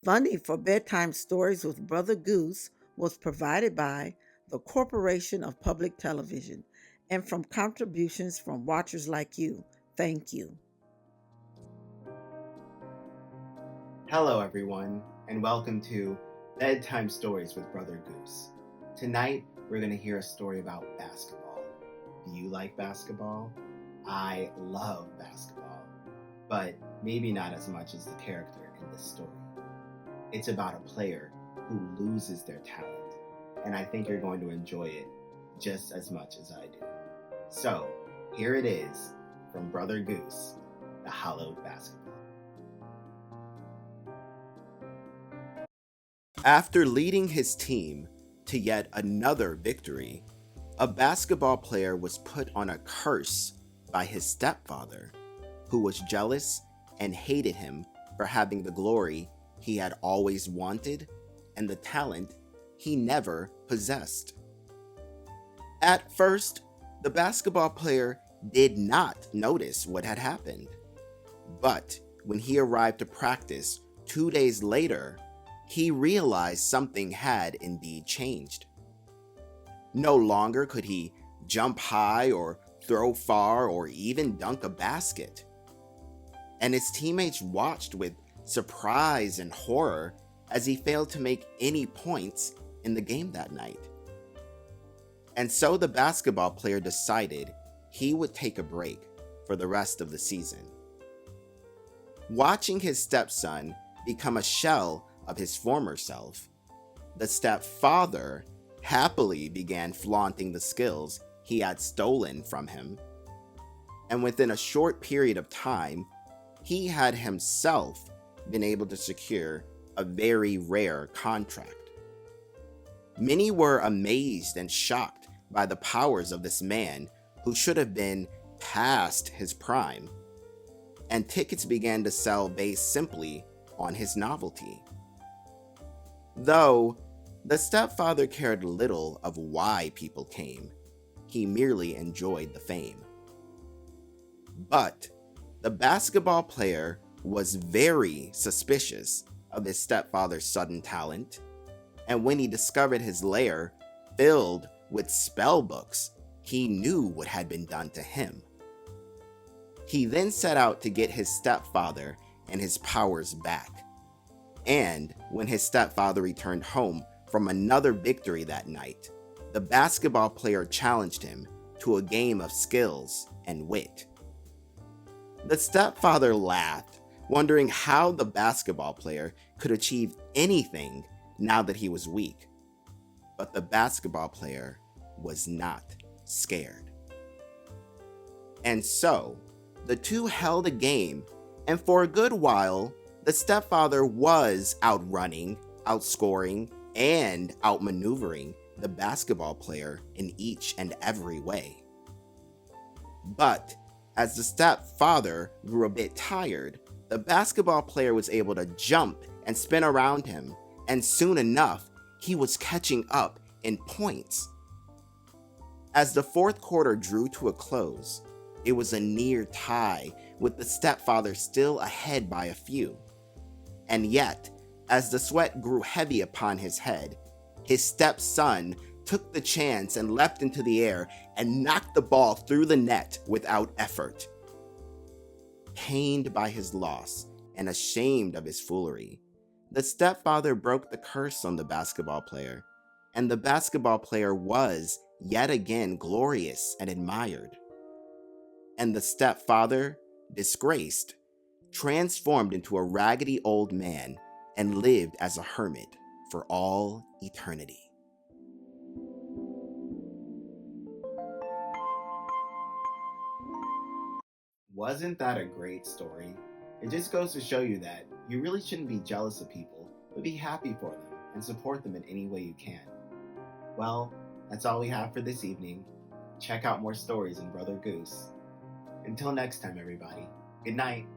Funding for Bedtime Stories with Brother Goose was provided by the Corporation of Public Television and from contributions from watchers like you. Thank you. Hello, everyone, and welcome to Bedtime Stories with Brother Goose. Tonight, we're going to hear a story about basketball. Do you like basketball? I love basketball, but maybe not as much as the character in this story. It's about a player who loses their talent, and I think you're going to enjoy it just as much as I do. So, here it is from Brother Goose, the Hallowed Basketball. After leading his team to yet another victory, a basketball player was put on a curse by his stepfather, who was jealous and hated him for having the glory he had always wanted and the talent he never possessed. At first, the basketball player did not notice what had happened, but when he arrived to practice 2 days later, he realized something had indeed changed. No longer could he jump high or throw far or even dunk a basket. And his teammates watched with surprise and horror as he failed to make any points in the game that night. And so the basketball player decided he would take a break for the rest of the season. Watching his stepson become a shell of his former self, the stepfather happily began flaunting the skills he had stolen from him. And within a short period of time, he had himself been able to secure a very rare contract. Many were amazed and shocked by the powers of this man who should have been past his prime, and tickets began to sell based simply on his novelty. Though the stepfather cared little of why people came, he merely enjoyed the fame. But the basketball player was very suspicious of his stepfather's sudden talent, and when he discovered his lair filled with spell books, he knew what had been done to him. He then set out to get his stepfather and his powers back. And when his stepfather returned home from another victory that night, the basketball player challenged him to a game of skills and wit. The stepfather laughed, wondering how the basketball player could achieve anything now that he was weak. But the basketball player was not scared. And so, the two held a game, and for a good while, the stepfather was outrunning, outscoring, and outmaneuvering the basketball player in each and every way. But as the stepfather grew a bit tired, the basketball player was able to jump and spin around him, and soon enough, he was catching up in points. As the fourth quarter drew to a close, it was a near tie, with the stepfather still ahead by a few. And yet, as the sweat grew heavy upon his head, his stepson took the chance and leapt into the air and knocked the ball through the net without effort. Pained by his loss and ashamed of his foolery, the stepfather broke the curse on the basketball player, and the basketball player was yet again glorious and admired. And the stepfather, disgraced, transformed into a raggedy old man and lived as a hermit for all eternity. Wasn't that a great story? It just goes to show you that you really shouldn't be jealous of people, but be happy for them and support them in any way you can. Well, that's all we have for this evening. Check out more stories in Brother Goose. Until next time, everybody. Good night.